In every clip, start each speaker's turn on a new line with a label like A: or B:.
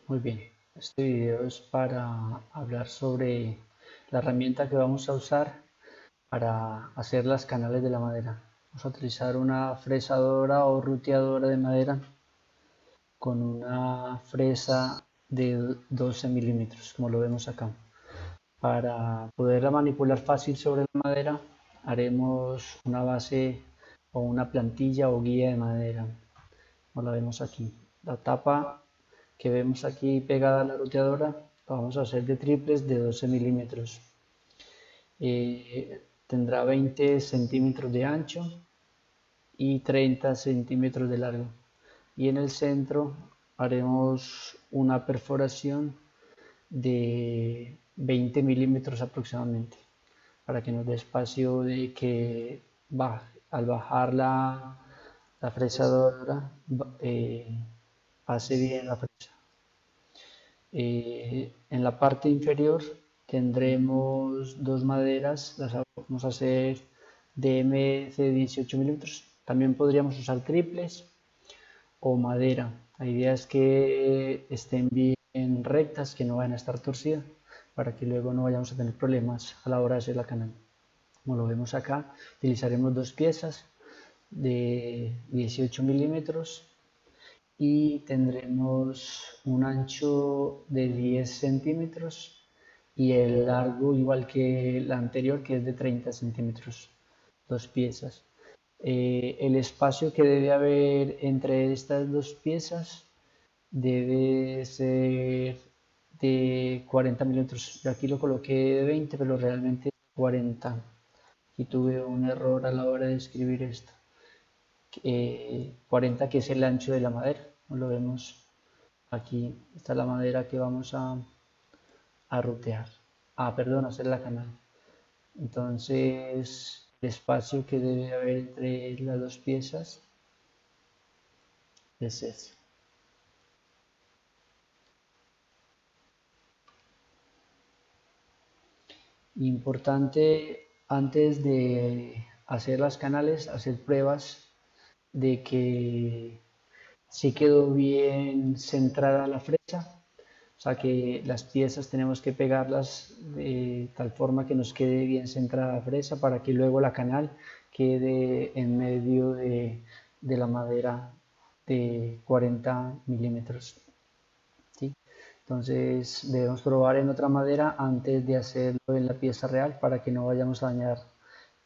A: Muy bien, este video es para hablar sobre la herramienta que vamos a usar para hacer las canales de la madera. Vamos a utilizar una fresadora o ruteadora de madera con una fresa de 12 milímetros, como lo vemos acá. Para poderla manipular fácil sobre la madera, haremos una base o una plantilla o guía de madera, como la vemos aquí. La tapa que vemos aquí pegada a la roteadora, la vamos a hacer de triples de 12 milímetros. Tendrá 20 centímetros de ancho y 30 centímetros de largo. Y en el centro haremos una perforación de 20 milímetros aproximadamente, para que nos dé espacio de que al bajar la fresadora pase bien la fresa. En la parte inferior tendremos dos maderas, las vamos a hacer de MC 18 milímetros. También podríamos usar triples o madera. La idea es que estén bien rectas, que no vayan a estar torcidas, para que luego no vayamos a tener problemas a la hora de hacer la canal. Como lo vemos acá, utilizaremos dos piezas de 18 milímetros y tendremos un ancho de 10 centímetros y el largo igual que la anterior, que es de 30 centímetros, dos piezas. El espacio que debe haber entre estas dos piezas debe ser de 40 milímetros. Yo aquí lo coloqué de 20, pero realmente es 40. Y tuve un error a la hora de escribir esto. 40, que es el ancho de la madera. Lo vemos aquí. Está la madera que vamos a rutear. Perdón, hacer la canal. Entonces, el espacio que debe haber entre las dos piezas es ese. Importante antes de hacer las canales, hacer pruebas de que sí quedó bien centrada la fresa, o sea que las piezas tenemos que pegarlas de tal forma que nos quede bien centrada la fresa para que luego la canal quede en medio de la madera de 40 milímetros. ¿Sí? Entonces debemos probar en otra madera antes de hacerlo en la pieza real para que no vayamos a dañar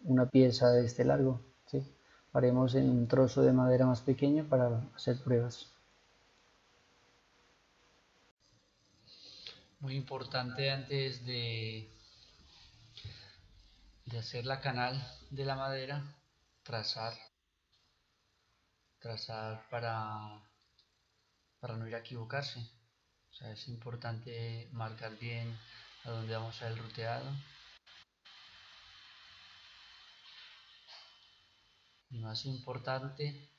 A: una pieza de este largo. ¿Sí? Haremos en un trozo de madera más pequeño para hacer pruebas. Muy importante antes de hacer la canal de la madera, trazar, trazar para no ir a equivocarse. O sea, es importante marcar bien a dónde vamos a el ruteado. Y más importante,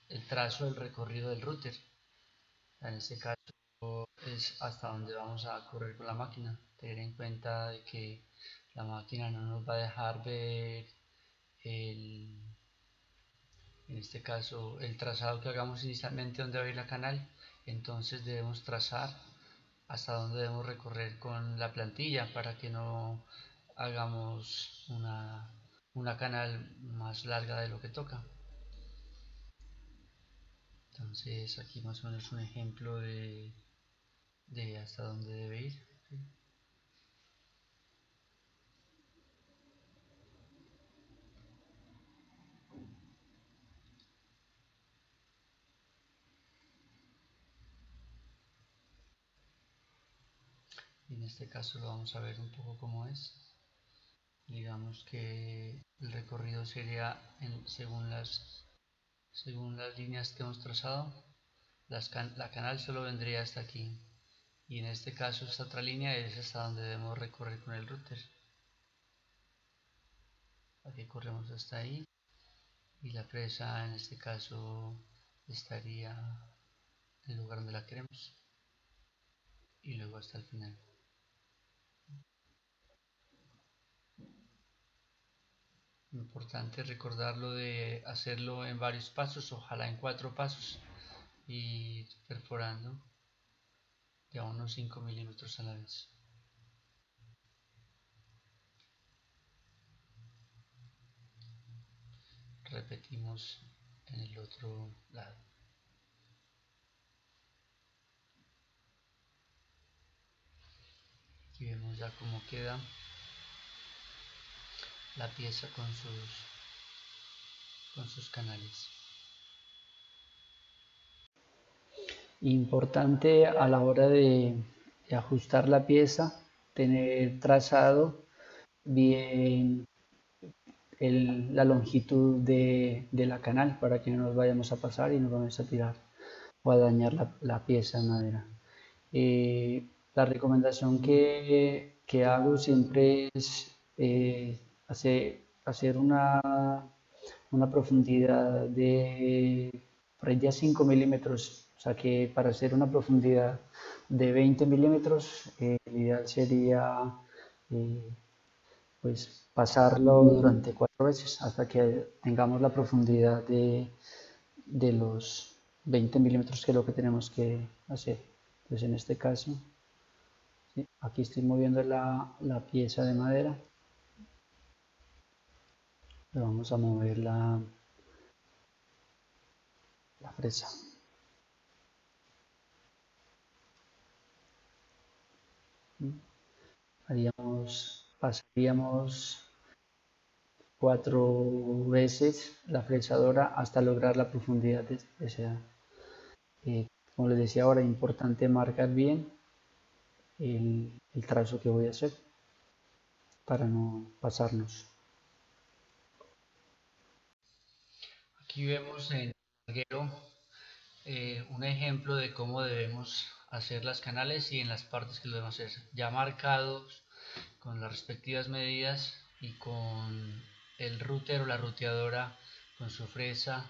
A: el trazo del recorrido del router. En este caso es hasta donde vamos a correr con la máquina. Tener en cuenta de que la máquina no nos va a dejar ver el, en este caso el trazado que hagamos inicialmente donde va a ir la canal. Entonces debemos trazar hasta donde debemos recorrer con la plantilla para que no hagamos una canal más larga de lo que toca. Entonces aquí más o menos un ejemplo de hasta dónde debe ir. ¿Sí? Y en este caso lo vamos a ver un poco cómo es. Digamos que el recorrido sería según las líneas que hemos trazado, la canal solo vendría hasta aquí. Y en este caso esta otra línea es hasta donde debemos recorrer con el router. Aquí corremos hasta ahí y la presa en este caso estaría en el lugar donde la queremos y luego hasta el final. Importante recordarlo de hacerlo en varios pasos, ojalá en 4 pasos, y perforando. y a unos 5 milímetros a la vez. Repetimos en el otro lado. Aquí vemos ya cómo queda la pieza con sus canales. Importante a la hora de ajustar la pieza, tener trazado bien la longitud de la canal para que no nos vayamos a pasar y nos vamos a tirar o a dañar la pieza de madera. La recomendación que hago siempre es hacer una profundidad de por ahí de 5 milímetros, o sea que para hacer una profundidad de 20 milímetros, el ideal sería pues pasarlo durante 4 veces hasta que tengamos la profundidad de los 20 milímetros que es lo que tenemos que hacer. Entonces en este caso, ¿sí? Aquí estoy moviendo la pieza de madera, pero vamos a mover la fresa. Pasaríamos 4 veces la fresadora hasta lograr la profundidad deseada. Como les decía ahora, es importante marcar bien el trazo que voy a hacer para no pasarnos. Aquí vemos en el larguero un ejemplo de cómo debemos hacer las canales y en las partes que lo debemos hacer ya marcados con las respectivas medidas y con el router o la ruteadora con su fresa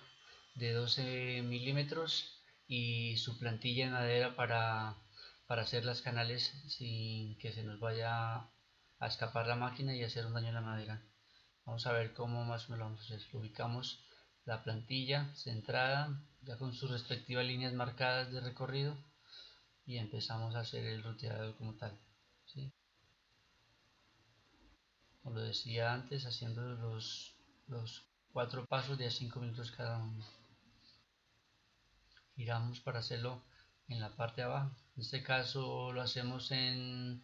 A: de 12 milímetros y su plantilla en madera para hacer las canales sin que se nos vaya a escapar la máquina y hacer un daño en la madera. Vamos a ver cómo más o menos lo vamos a hacer. Ubicamos la plantilla centrada ya con sus respectivas líneas marcadas de recorrido y empezamos a hacer el ruteado como tal, ¿sí? Como lo decía antes, haciendo los 4 pasos de a 5 minutos cada uno. Giramos para hacerlo en la parte de abajo. En este caso lo hacemos en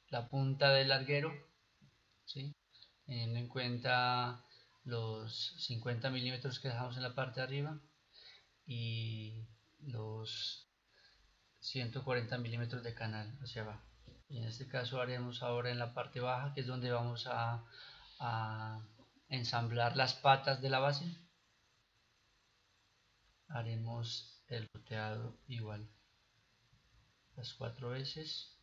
A: la punta del larguero, ¿sí? Teniendo en cuenta los 50 milímetros que dejamos en la parte de arriba y los 140 milímetros de canal hacia abajo. Y en este caso haremos ahora en la parte baja, que es donde vamos a ensamblar las patas de la base. Haremos el ruteado igual, las 4 veces.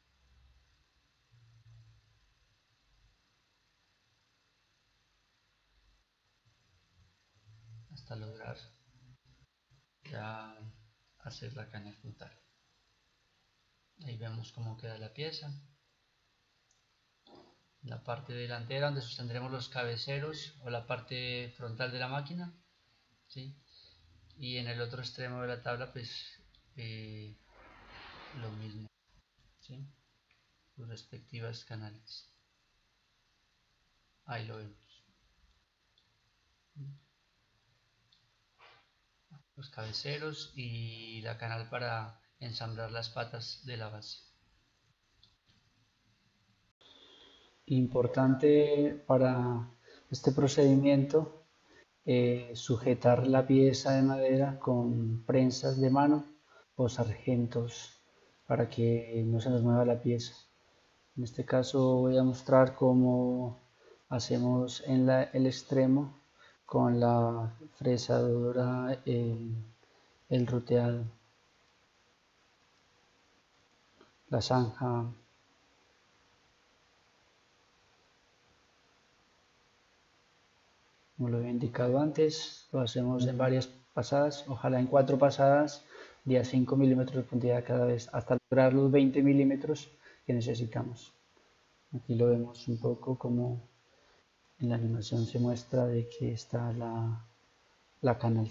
A: Hasta lograr ya hacer la caña frontal. Ahí vemos cómo queda la pieza. La parte delantera donde sostendremos los cabeceros o la parte frontal de la máquina, ¿sí? Y en el otro extremo de la tabla pues lo mismo, ¿sí? Sus respectivas canales. Ahí lo vemos. Los cabeceros y la canal para ensamblar las patas de la base. Importante para este procedimiento sujetar la pieza de madera con prensas de mano o sargentos para que no se nos mueva la pieza. En este caso voy a mostrar cómo hacemos en el extremo con la fresadora el ruteado, la zanja. Como lo he indicado antes, lo hacemos en varias pasadas, ojalá en 4 pasadas de a 5 milímetros de profundidad cada vez, hasta lograr los 20 milímetros que necesitamos. Aquí lo vemos un poco como en la animación se muestra de que está la canal.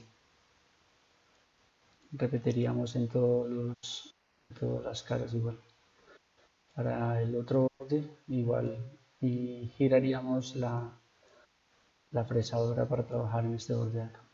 A: Repetiríamos en todos todas las caras igual. Para el otro borde igual y giraríamos la fresadora para trabajar en este borde de acá.